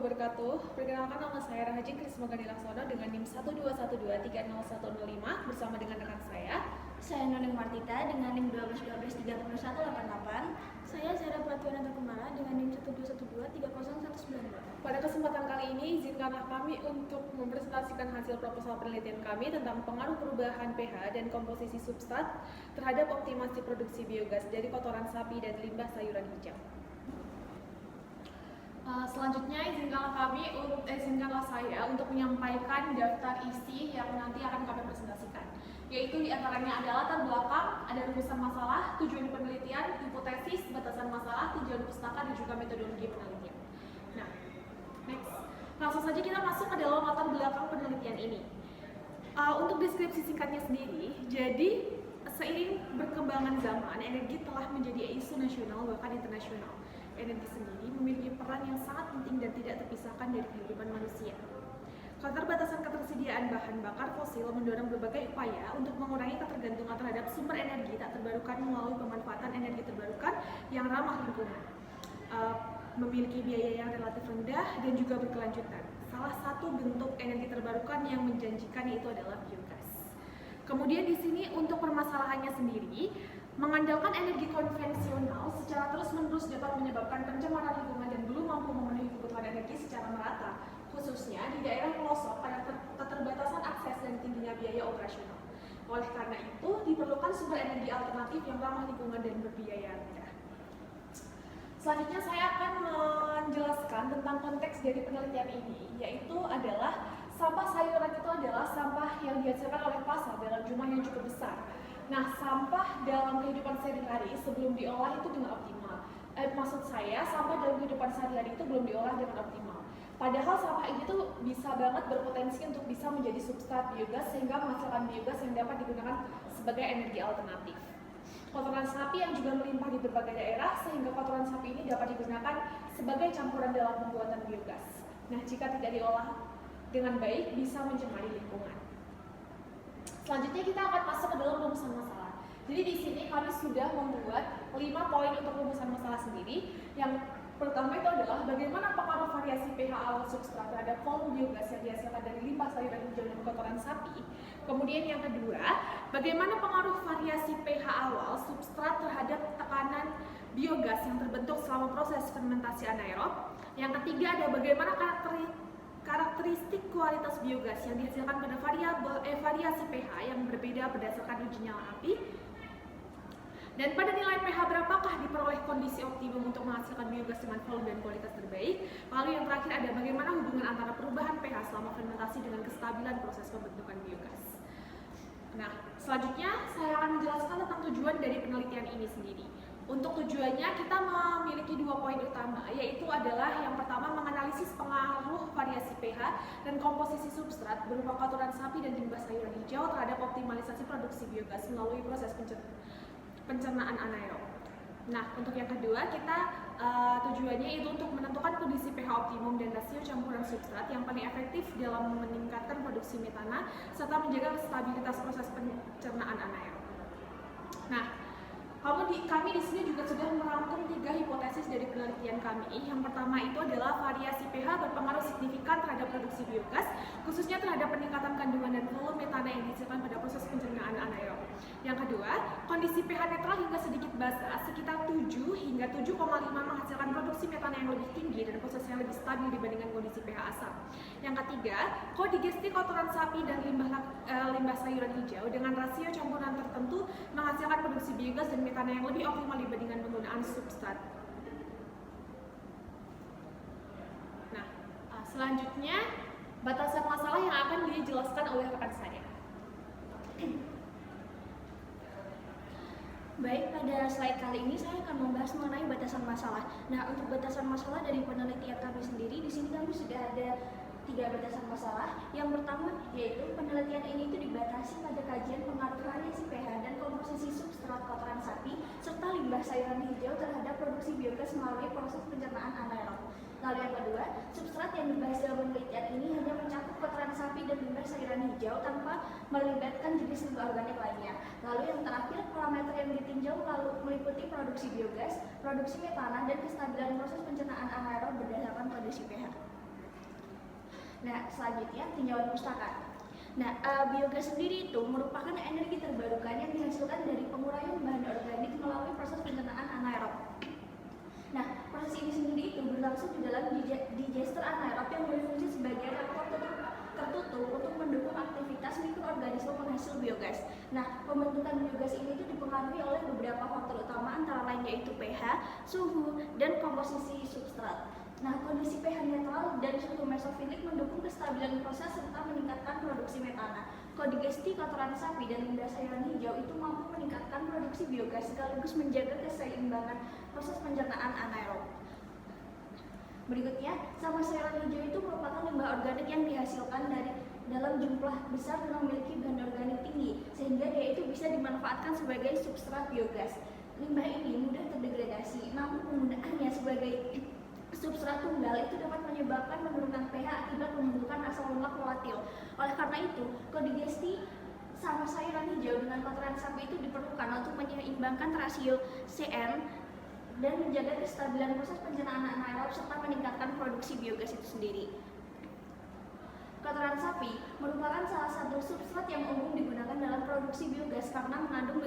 wabarakatuh. Perkenalkan, nama saya Rahajin Krismogani Laksono dengan NIM 121230105 bersama dengan rekan saya. Saya Nuning Martita dengan NIM 12123188. Saya Zara Pratiwana Kumara dengan NIM 121230192. Pada kesempatan kali ini, izinkanlah kami untuk mempresentasikan hasil proposal penelitian kami tentang pengaruh perubahan pH dan komposisi substrat terhadap optimasi produksi biogas dari kotoran sapi dan limbah sayuran hijau. Selanjutnya izinkanlah saya untuk menyampaikan daftar isi yang nanti akan kami presentasikan, yaitu diantaranya ada latar belakang, ada rumusan masalah, tujuan penelitian, hipotesis, batasan masalah, tujuan pustaka, dan juga metodologi penelitian. Nah, next, langsung saja kita masuk ke dalam latar belakang penelitian ini. Untuk deskripsi singkatnya sendiri, jadi seiring berkembangan zaman, energi telah menjadi isu nasional bahkan internasional. Energi sendiri memiliki peran yang sangat penting dan tidak terpisahkan dari kehidupan manusia. Keterbatasan ketersediaan bahan bakar fosil mendorong berbagai upaya untuk mengurangi ketergantungan terhadap sumber energi tak terbarukan melalui pemanfaatan energi terbarukan yang ramah lingkungan, memiliki biaya yang relatif rendah dan juga berkelanjutan. Salah satu bentuk energi terbarukan yang menjanjikan yaitu adalah biogas. Kemudian di sini untuk permasalahannya sendiri, mengandalkan energi konvensional secara terus-menerus dapat menyebabkan pencemaran lingkungan dan belum mampu memenuhi kebutuhan energi secara merata, khususnya di daerah pelosok pada keterbatasan akses dan tingginya biaya operasional. Oleh karena itu, diperlukan sumber energi alternatif yang ramah lingkungan dan berbiaya rendah. Selanjutnya saya akan menjelaskan tentang konteks dari penelitian ini, yaitu adalah sampah sayuran itu adalah sampah yang dihasilkan oleh pasar dalam jumlah yang cukup besar. Nah, sampah dalam kehidupan sehari-hari sebelum diolah itu dengan optimal. Maksud saya, sampah dalam kehidupan sehari-hari itu belum diolah dengan optimal. Padahal sampah ini tuh bisa banget berpotensi untuk bisa menjadi substrat biogas sehingga menghasilkan biogas yang dapat digunakan sebagai energi alternatif. Kotoran sapi yang juga melimpah di berbagai daerah sehingga kotoran sapi ini dapat digunakan sebagai campuran dalam pembuatan biogas. Nah, jika tidak diolah dengan baik bisa mencemari lingkungan. Selanjutnya kita akan masuk ke dalam rumusan masalah. Jadi di sini kami sudah membuat 5 poin untuk rumusan masalah sendiri. Yang pertama itu adalah bagaimana pengaruh variasi pH awal substrat terhadap volume biogas yang dihasilkan dari limbah sayuran hijau dan kotoran sapi. Kemudian yang kedua, bagaimana pengaruh variasi pH awal substrat terhadap tekanan biogas yang terbentuk selama proses fermentasi anaerob. Yang ketiga ada bagaimana karakteristik kualitas biogas yang dihasilkan pada variasi pH yang berbeda berdasarkan uji nyala api. Dan pada nilai pH berapakah diperoleh kondisi optimum untuk menghasilkan biogas dengan volume dan kualitas terbaik. Lalu yang terakhir ada bagaimana hubungan antara perubahan pH selama fermentasi dengan kestabilan proses pembentukan biogas. Nah, selanjutnya saya akan menjelaskan tentang tujuan dari penelitian ini sendiri. Untuk tujuannya kita memiliki 2 poin utama, yaitu adalah yang pertama menganalisis pengaruh variasi pH dan komposisi substrat berupa kotoran sapi dan limbah sayuran hijau terhadap optimalisasi produksi biogas melalui proses pencernaan anaerob. Nah, untuk yang kedua kita tujuannya itu untuk menentukan kondisi pH optimum dan rasio campuran substrat yang paling efektif dalam meningkatkan produksi metana serta menjaga stabilitas proses pencernaan anaerob. Nah, kami di sini juga sudah merangkum 3 hipotesis dari penelitian kami. Yang pertama itu adalah variasi pH berpengaruh signifikan terhadap produksi biogas, khususnya terhadap peningkatan kandungan dan volume metana yang dihasilkan pada proses pencernaan anaerob. Yang kedua, kondisi pH netral hingga sedikit basah, sekitar 7 hingga 7,5 menghasilkan produksi metana yang lebih tinggi dan proses yang lebih stabil dibandingkan kondisi pH asam. Yang ketiga, kodigesti kotoran sapi dan limbah sayuran hijau dengan rasio campuran tertentu menghasilkan produksi biogas dan metana yang lebih optimal dibandingkan penggunaan substrat. Nah, selanjutnya batasan masalah yang akan dijelaskan oleh rekan saya. Baik, pada slide kali ini saya akan membahas mengenai batasan masalah. Nah, untuk batasan masalah dari penelitian kami sendiri, di sini kami sudah ada 3 batasan masalah. Yang pertama yaitu penelitian ini itu dibatasi pada kajian pengaruh variasi pH dan komposisi substrat kotoran sapi serta limbah sayuran hijau terhadap produksi biogas melalui proses pencernaan anaerob. Lalu yang kedua, substrat yang dibahas dalam penelitian ini hanya mencakup kotoran sapi dan limbah sayuran hijau tanpa melibatkan jenis limbah organik lainnya. Lalu yang terakhir, parameter yang ditinjau lalu meliputi produksi biogas, produksi metana, dan kestabilan proses pencernaan anaerob berdasarkan kondisi pH. Nah, selanjutnya tinjauan pustaka. Nah, biogas sendiri itu merupakan energi terbarukan yang dihasilkan dari penguraian bahan organik melalui proses pencernaan anaerob. Nah, proses ini sendiri itu berlangsung di dalam digester anaerob yang berfungsi sebagai reaktor tertutup untuk mendukung aktivitas mikroorganisme penghasil biogas. Nah, pembentukan biogas ini itu dipengaruhi oleh beberapa faktor utama antara lain yaitu pH, suhu, dan komposisi substrat. Nah, kondisi pH netral dan suhu mesofilik mendukung kestabilan proses serta meningkatkan produksi metana. Kodigesti kotoran sapi dan limbah sayuran hijau itu mampu meningkatkan produksi biogas sekaligus menjaga keseimbangan proses pencernaan anaerob. Berikutnya, sampah sayuran hijau itu merupakan limbah organik yang dihasilkan dari dalam jumlah besar dan memiliki bahan organik tinggi, sehingga dia itu bisa dimanfaatkan sebagai substrat biogas. Limbah ini mudah terdegradasi, namun penggunaannya sebagai substrat tunggal itu dapat menyebabkan penurunan pH akibat pembentukan asam lemak volatil. Oleh karena itu, kodigesti sampah sayuran hijau dengan kotoran sapi itu diperlukan untuk menyeimbangkan rasio CN dan menjaga kestabilan proses pencernaan anaerob serta meningkatkan produksi biogas itu sendiri. Kotoran sapi merupakan salah satu substrat yang umum digunakan dalam produksi biogas karena mengandung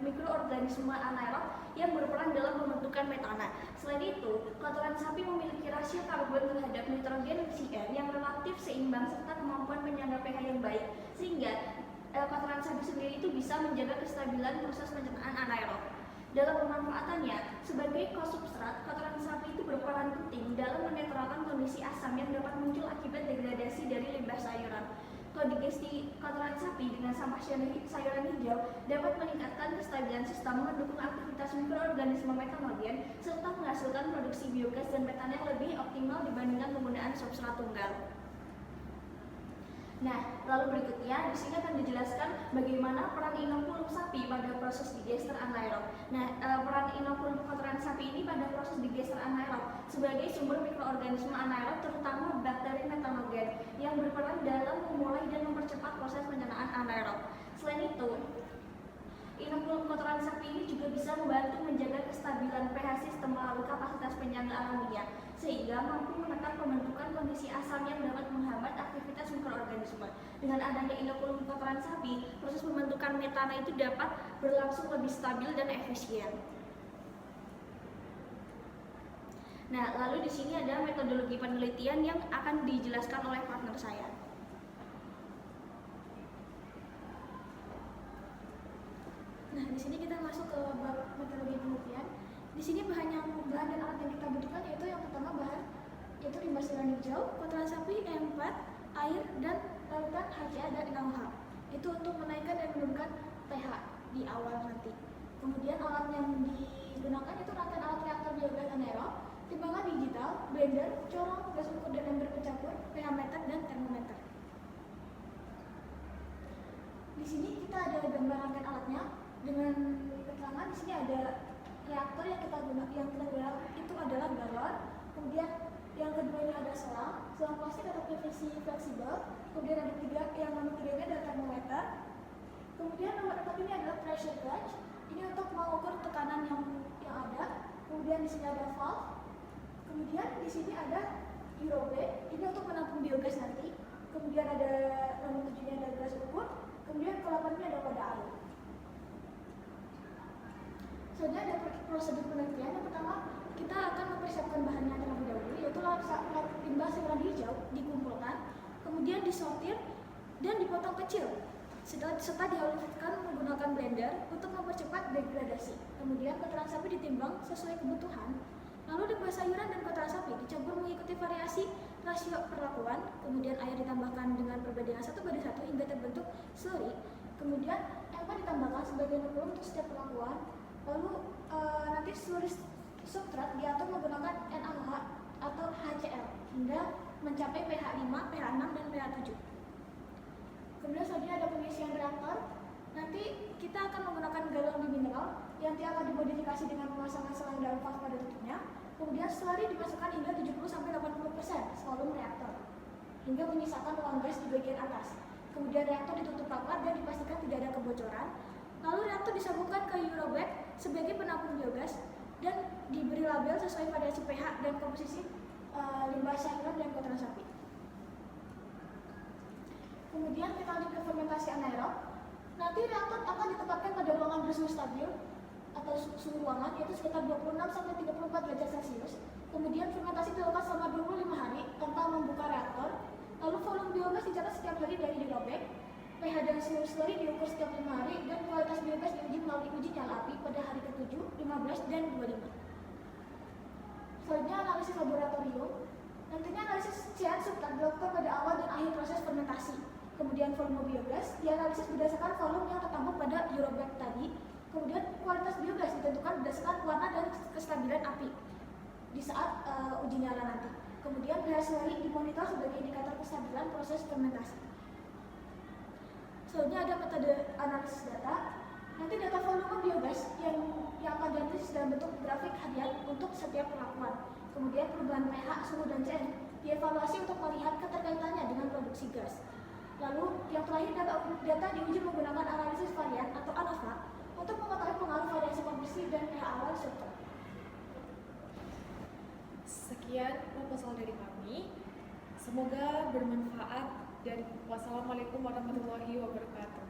mikroorganisme anaerob yang berperan dalam pembentukan metana. Selain itu, kotoran sapi memiliki rasio karbon terhadap nitrogen CN yang relatif seimbang serta kemampuan menyangga pH yang baik, sehingga kotoran sapi sendiri itu bisa menjaga kestabilan proses pencernaan anaerob. Dalam pemanfaatannya, sebagai kosubstrat, kotoran sapi itu berperan penting dalam menetralkan kondisi asam yang dapat muncul akibat degradasi dari limbah sayuran. Kodigesti kotoran sapi dengan sampah sayuran hijau dapat meningkatkan kestabilan sistem, mendukung aktivitas mikroorganisme metanogen, serta menghasilkan produksi biogas dan metana yang lebih optimal dibandingkan penggunaan substrat tunggal. Nah, lalu berikutnya di sini akan dijelaskan bagaimana peran inokulum sapi pada proses digester anaerob. Nah, peran inokulum kotoran sapi ini pada proses digester anaerob sebagai sumber mikroorganisme anaerob terutama bakteri metanogen yang berperan dalam memulai dan mempercepat proses pencernaan anaerob. Selain itu, inokulum kotoran sapi ini juga bisa membantu menjaga kestabilan pH sistem melalui kapasitas penyangga alamiah, sehingga mampu menekan pembentukan kondisi asam yang dapat menghambat aktivitas mikroorganisme. Dengan adanya inokulum kotoran sapi, proses pembentukan metana itu dapat berlangsung lebih stabil dan efisien. Nah, lalu di sini ada metodologi penelitian yang akan dijelaskan oleh partner saya. Nah, di sini kita masuk ke bab metodologi penelitian. Di sini bahan dan alat yang kita butuhkan yaitu yang pertama yaitu limbah sayuran hijau, kotoran sapi, E4, air, dan larutan HCl dan NaOH. Itu untuk menaikkan dan menurunkan pH di awal nanti. Kemudian alat yang digunakan itu rangkaian alat reaktor biogas anaerob, timbangan digital, blender, corong, gas ukur dan ember pencampur, pH meter, dan termometer. Di sini kita ada gambar rangkaian alatnya dengan keterangan. Di sini ada reaktor yang kita gunakan itu adalah galon. Kemudian yang kedua ini ada selang plastik atau PVC fleksibel. Kemudian ada yang nomor 3 ini ada termometer. Kemudian nomor 4 ini adalah pressure gauge. Ini untuk mengukur tekanan yang ada. Kemudian di sini ada valve. Kemudian di sini ada Eurobag. Ini untuk menampung biogas nanti. Kemudian ada nomor 7 ini ada gas ukur. Kemudian ke-8 ini ada kode air. Selanjutnya ada prosedur penelitian. Yang pertama, kita akan mempersiapkan bahannya terlebih dahulu, yaitu limbah sayuran hijau dikumpulkan, kemudian disortir dan dipotong kecil, serta dihaluskan menggunakan blender untuk mempercepat degradasi. Kemudian kotoran sapi ditimbang sesuai kebutuhan. Lalu limbah sayuran dan kotoran sapi dicampur mengikuti variasi rasio perlakuan. Kemudian air ditambahkan dengan perbandingan 1:1 hingga terbentuk slurry. Kemudian EMA ditambahkan sebagai inokulum untuk setiap perlakuan. Lalu nanti slurry substrat diatur menggunakan NaOH atau HCl hingga mencapai pH 5, pH 6, dan pH 7. Kemudian selanjutnya ada pengisian reaktor. Nanti kita akan menggunakan galon bimineral yang nanti akan dimodifikasi dengan pemasangan selang dalam valve pada tutupnya. Kemudian slurry dimasukkan hingga 70-80% volume reaktor hingga menyisakan ruang gas di bagian atas. Kemudian reaktor ditutup rapat dan dipastikan tidak ada kebocoran. Lalu reaktor disambungkan ke Eurobag sebagai penampung biogas dan diberi label sesuai variasi pH dan komposisi limbah sayuran dan kotoran sapi. Nanti reaktor akan ditempatkan pada ruangan bersuhu stabil atau suhu ruangan yaitu sekitar 26 sampai 34 derajat Celcius. Kemudian fermentasi dilakukan selama 25 hari tanpa membuka reaktor. Lalu volume biogas dicatat setiap hari dari dirobek. pH dan suhu slurry diukur setiap 5 hari dan kualitas biogas diuji melalui uji nyala api pada hari ke-7, 15, dan 25. Selanjutnya analisis laboratorium. Nantinya analisis CN substrat dilakukan pada awal dan akhir proses fermentasi. Kemudian volume biogas dianalisis berdasarkan volume yang tertampung pada Eurobag tadi. Kemudian kualitas biogas ditentukan berdasarkan warna dan kestabilan api di saat uji nyala nanti. Kemudian pH slurry dimonitor sebagai indikator kestabilan proses fermentasi. Selanjutnya ada metode analisis data. Nanti data volume biogas yang akan dianalisis dalam bentuk grafik harian untuk setiap perlakuan. Kemudian perubahan pH, suhu, dan CN dievaluasi untuk melihat keterkaitannya dengan produksi gas. Lalu yang terakhir data diuji menggunakan analisis varian atau ANOVA untuk mengetahui pengaruh variasi komposisi dan pH awal substrat. Sekian proposal dari kami. Semoga bermanfaat dan wassalamualaikum warahmatullahi wabarakatuh.